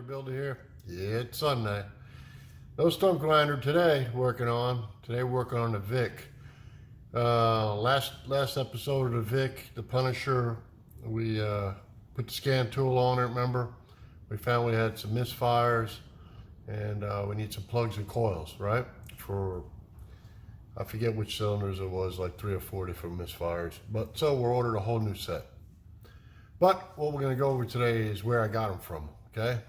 Builder here. Yeah, it's Sunday. No stump grinder today. Working on the Vic. Last episode of the Vic, the Punisher. We put the scan tool on it. Remember, we found we had some misfires, and we need some plugs and coils, right? For I forget which cylinders it was, like 3 or 4 different misfires. But so we're ordered a whole new set. But what we're going to go over today is where I got them from, okay?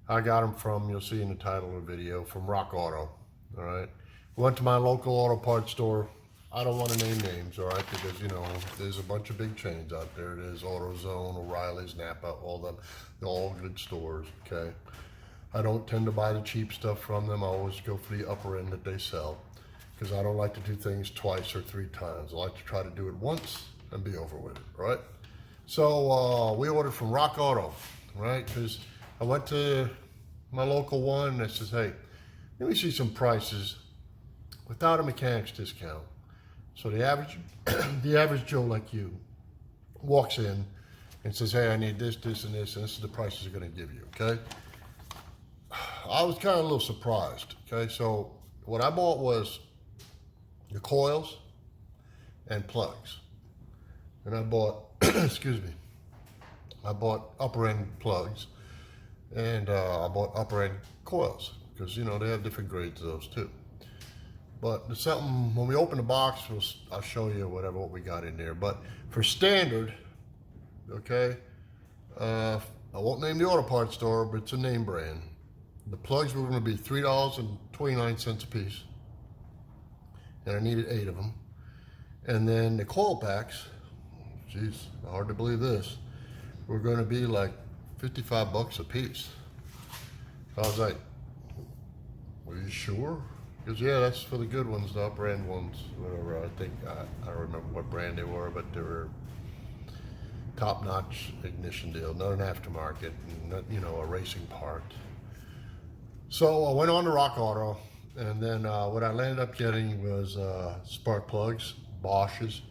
I got them from, you'll see in the title of the video, from Rock Auto, all right? Went to my local auto parts store. I don't want to name names, all right? Because, you know, there's a bunch of big chains out there. There's AutoZone, O'Reilly's, Napa, all them. They're all good stores, okay? I don't tend to buy the cheap stuff from them. I always go for the upper end that they sell, because I don't like to do things twice or 3 times. I like to try to do it once and be over with it, right? So we ordered from Rock Auto, right? Because I went to my local one and it says, hey, let me see some prices without a mechanic's discount. So the average Joe like you walks in and says, hey, I need this, this, and this is the prices they're going to give you, okay? I was kind of a little surprised, okay? So what I bought was the coils and plugs. And I bought, excuse me, I bought upper end plugs, and I bought upper end coils, because, you know, they have different grades of those too. But there's something, when we open the box, I'll show you what we got in there. But for standard, okay, I won't name the auto parts store, but it's a name brand. The plugs were going to be $3.29 a piece, and I needed 8 of them. And then the coil packs, geez, hard to believe this, were going to be like 55 bucks a piece. So I was like, are you sure? Because yeah, that's for the good ones, the upper end ones, whatever. I think, I don't remember what brand they were, but they were top-notch ignition deal, not an aftermarket, not, you know, a racing part. So I went on to Rock Auto, and then what I landed up getting was spark plugs, Bosch's.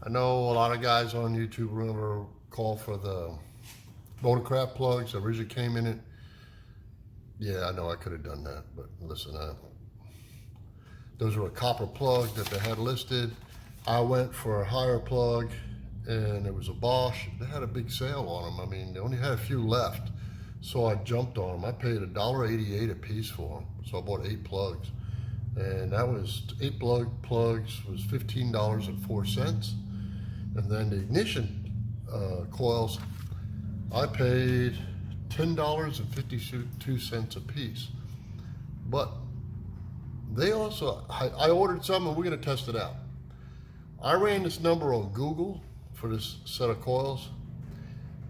I know a lot of guys on YouTube remember call for the Motorcraft plugs that originally came in it. Yeah, I know I could have done that, but listen, those were a copper plug that they had listed. I went for a higher plug, and it was a Bosch. They had a big sale on them. I mean, they only had a few left, so I jumped on them. I paid $1.88 a piece for them, so I bought 8 plugs. And that was 8 plugs was $15.04. And then the ignition coils, I paid $10.52 a piece. But they also, I ordered some, and we're gonna test it out. I ran this number on Google for this set of coils.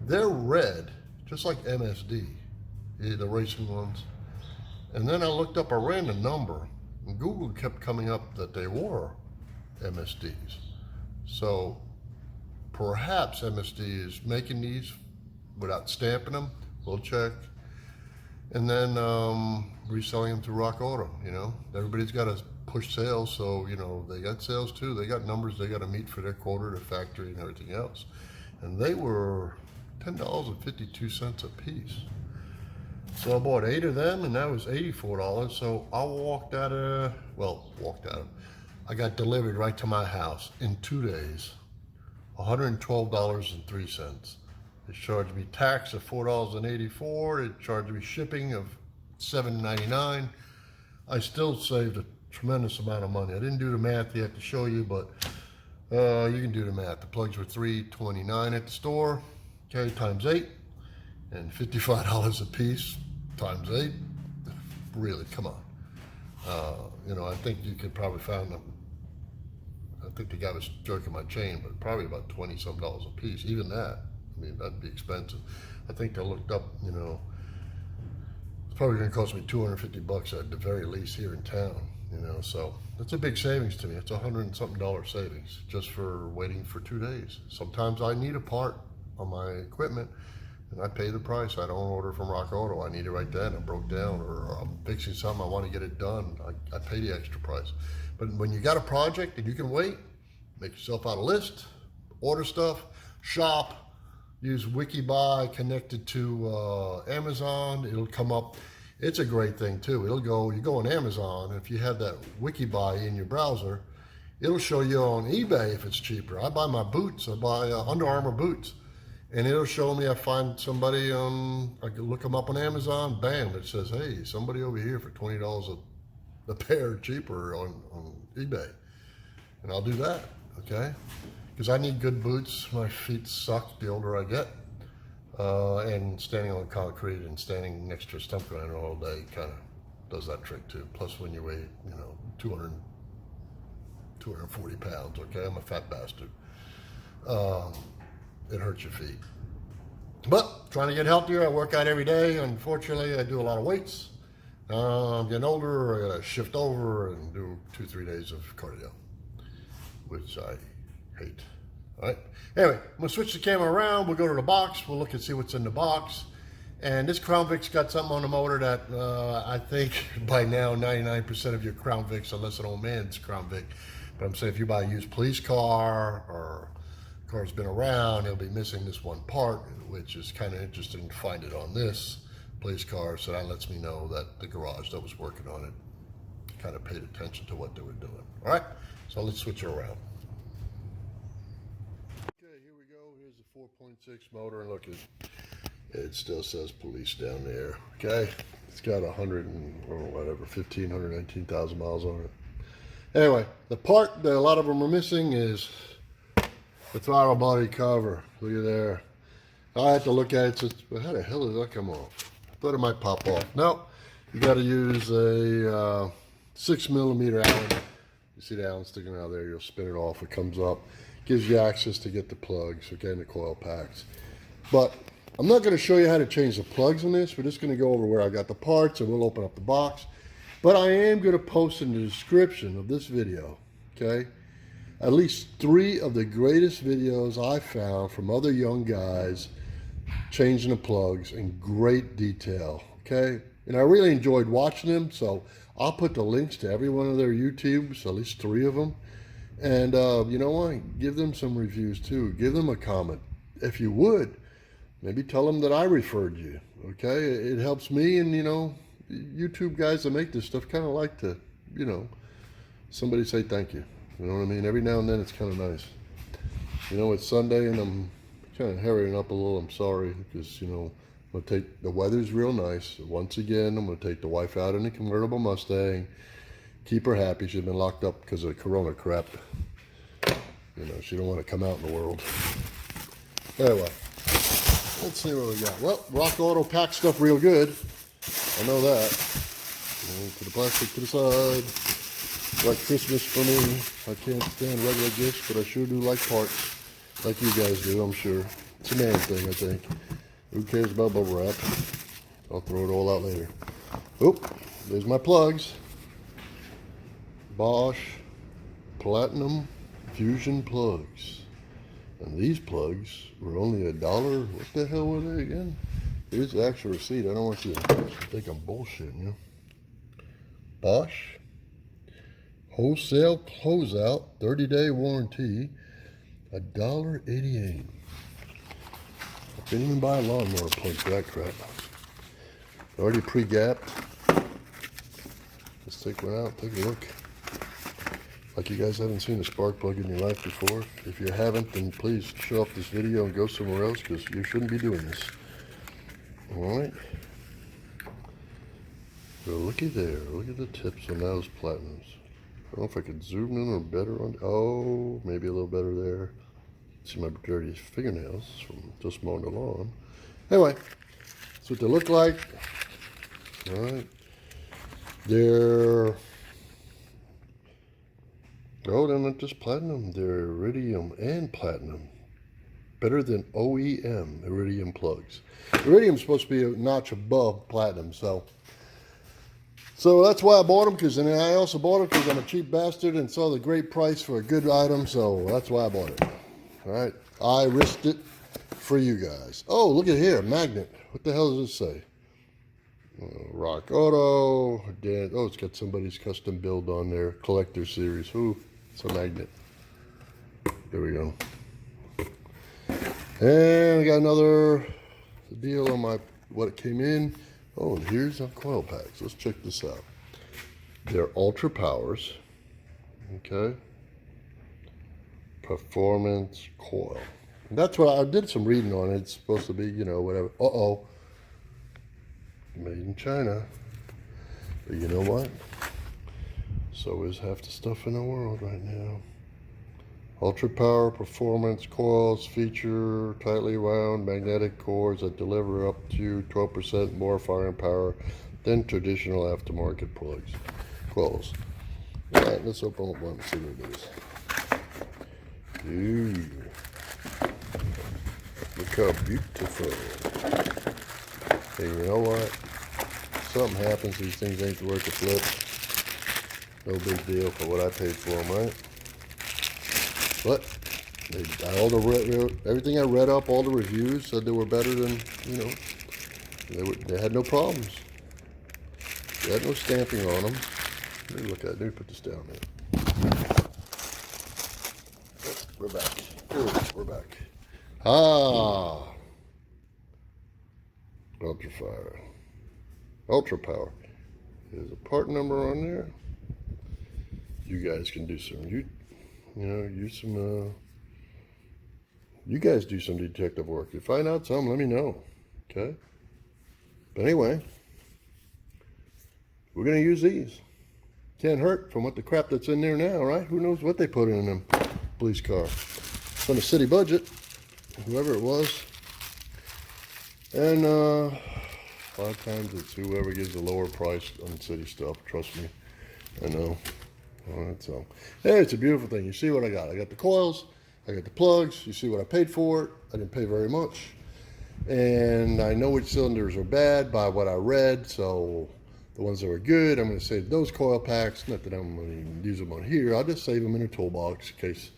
They're red, just like MSD, the racing ones. And then I looked up, I ran the number, and Google kept coming up that they were MSDs. So perhaps MSD is making these without stamping them. We'll check. And then reselling them to Rock Auto, you know. Everybody's got to push sales, so, you know, they got sales too. They got numbers they got to meet for their quota, their factory, and everything else. And they were $10.52 a piece. So I bought 8 of them, and that was $84. So I walked out of, I got delivered right to my house in 2 days, $112.03. They charged me tax of $4.84. They charged me shipping of $7.99. I still saved a tremendous amount of money. I didn't do the math yet to show you, but you can do the math. The plugs were $3.29 at the store, okay, times 8, and $55 a piece times 8. Really, come on. You know, I think you could probably find them. I think the guy was jerking my chain, but probably about $20-some a piece. Even that, I mean, that'd be expensive. I think I looked up, you know, it's probably gonna cost me 250 bucks at the very least here in town, you know, so that's a big savings to me. It's $100-something savings just for waiting for 2 days. Sometimes I need a part on my equipment, and I pay the price. I don't order from Rock Auto. I need it right then. It broke down, or I'm fixing something, I want to get it done. I pay the extra price. But when you got a project and you can wait, make yourself out a list, order stuff, shop, use Wikibuy connected to Amazon. It'll come up. It's a great thing too. You go on Amazon, and if you have that Wikibuy in your browser, it'll show you on eBay if it's cheaper. I buy my boots. I buy Under Armour boots. And it'll show me, I find somebody I can look them up on Amazon, bam, it says, hey, somebody over here for $20 a pair cheaper on eBay. And I'll do that, okay? Because I need good boots. My feet suck the older I get. And standing on concrete and standing next to a stump grinder all day kind of does that trick too. Plus when you weigh, 240 pounds, okay? I'm a fat bastard. It hurts your feet. But trying to get healthier, I work out every day. Unfortunately, I do a lot of weights. I'm getting older, I gotta shift over and do 2-3 days of cardio, which I hate. All right. Anyway, I'm gonna switch the camera around. We'll go to the box. We'll look and see what's in the box. And this Crown Vic's got something on the motor that I think by now 99% of your Crown Vics, unless an old man's Crown Vic, but I'm saying if you buy a used police car or car's been around, it'll be missing this one part, which is kind of interesting to find it on this police car. So that lets me know that the garage that was working on it kind of paid attention to what they were doing. All right, so let's switch it around. Okay, here we go. Here's the 4.6 motor, and look, it still says police down there. Okay, it's got 119,000 miles on it. Anyway, the part that a lot of them are missing is the throttle body cover. Look at there. I had to look at it. Well, how the hell did that come off? I thought it might pop off. No, you got to use a 6mm Allen. You see the Allen sticking out there. You'll spin it off. It comes up. Gives you access to get the plugs, okay, and the coil packs. But I'm not going to show you how to change the plugs in this. We're just going to go over where I got the parts, and we'll open up the box. But I am going to post in the description of this video, okay, at least 3 of the greatest videos I found from other young guys changing the plugs in great detail, okay? And I really enjoyed watching them, so I'll put the links to every one of their YouTubes, at least 3 of them. And you know what? Give them some reviews too. Give them a comment. If you would, maybe tell them that I referred you, okay? It helps me, and YouTube guys that make this stuff kind of like to, somebody say thank you. You know what I mean? Every now and then it's kind of nice. It's Sunday and I'm kind of hurrying up a little. I'm sorry because, I'm going to take, the weather's real nice. Once again, I'm going to take the wife out in a convertible Mustang. Keep her happy. She's been locked up because of Corona crap. She don't want to come out in the world. Anyway, let's see what we got. Well, Rock Auto packed stuff real good. I know that. Put the plastic to the side. Like Christmas for me. I can't stand regular gifts, but I sure do like parts. Like you guys do, I'm sure. It's a man thing, I think. Who cares about bubble wrap? I'll throw it all out later. Oop, there's my plugs. Bosch Platinum Fusion plugs. And these plugs were only $1. What the hell were they again? Here's the actual receipt. I don't want you to think I'm bullshitting, Bosch wholesale closeout, 30-day warranty, $1.88. I couldn't even buy a lawnmower plug for that crap. Already pre-gapped. Let's take one out, take a look. Like you guys haven't seen a spark plug in your life before. If you haven't, then please shut off this video and go somewhere else, because you shouldn't be doing this. Alright. So looky there. Look at the tips on those platinums. I don't know if I could zoom in or better on. Oh, maybe a little better there. See my dirty fingernails from just mowing the lawn. Anyway, that's what they look like. All right. They're, oh, they're not just platinum. They're iridium and platinum. Better than OEM iridium plugs. Iridium's supposed to be a notch above platinum, so that's why I bought them, because and I also bought it because I'm a cheap bastard and saw the great price for a good item, so that's why I bought it. All right, I risked it for you guys. Oh, look at here, magnet. What the hell does this say? Rock Auto. Oh, it's got somebody's custom build on there. Collector series. Ooh, it's a magnet. There we go. And I got another deal on my what it came in. Oh, and here's our coil packs. Let's check this out. They're Ultra Powers. Okay. Performance coil. And that's what I did some reading on it. It's supposed to be, you know, whatever. Uh-oh. Made in China. But you know what? So is half the stuff in the world right now. Ultra Power Performance Coils feature tightly wound magnetic cores that deliver up to 12% more firing power than traditional aftermarket coils. All right, let's open up one and see what it is. Ooh. Look how beautiful. Hey, you know what? Something happens, these things ain't worth the flip. No big deal for what I paid for them, right? But everything I read up, all the reviews said they were better than, you know, they had no problems. They had no stamping on them. Let me look at it. Let me put this down there. We're back. Good, we're back. Ultra Power. There's a part number on there. You guys can do some, you guys do some detective work. If you find out something, let me know, okay? But anyway, we're gonna use these. Can't hurt from what the crap that's in there now, right? Who knows what they put in them police car. It's on a city budget, whoever it was. And a lot of times it's whoever gives the lower price on city stuff, trust me, I know. All right, so, hey, it's a beautiful thing. You see what I got. I got the coils, I got the plugs. You see what I paid for it. I didn't pay very much. And I know which cylinders are bad by what I read, so the ones that were good, I'm going to save those coil packs. Not that I'm going to use them on here. I'll just save them in a toolbox in case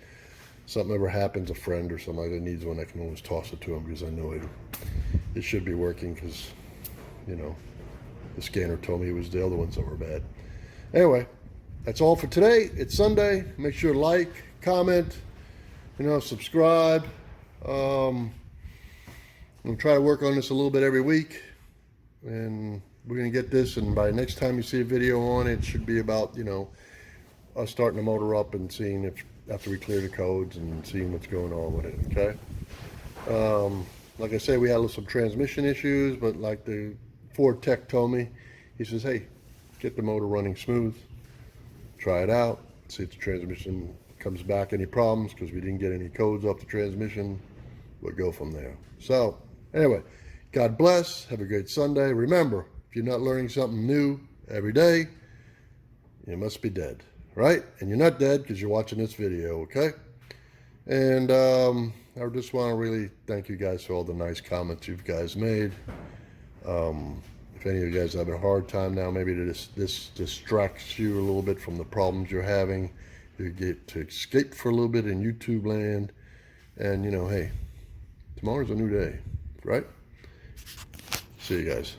something ever happens, a friend or somebody that needs one, I can always toss it to them because I know it should be working because, you know, the scanner told me it was the other ones that were bad. Anyway. That's all for today. It's Sunday. Make sure to like, comment, subscribe. I'm going to try to work on this a little bit every week. And we're going to get this. And by next time you see a video on it, it should be about, us starting the motor up and seeing if, after we clear the codes and seeing what's going on with it, okay? Like I say, we had some transmission issues, but like the Ford tech told me, he says, hey, get the motor running smooth. Try it out, see if the transmission comes back any problems, because we didn't get any codes off the transmission. We'll go from there. So anyway, God bless, have a great Sunday. Remember, if you're not learning something new every day, you must be dead, right? And you're not dead because you're watching this video, okay? And I just want to really thank you guys for all the nice comments you guys made. If any of you guys have a hard time now, maybe this distracts you a little bit from the problems you're having. You get to escape for a little bit in YouTube land. And, hey, tomorrow's a new day, right? See you guys.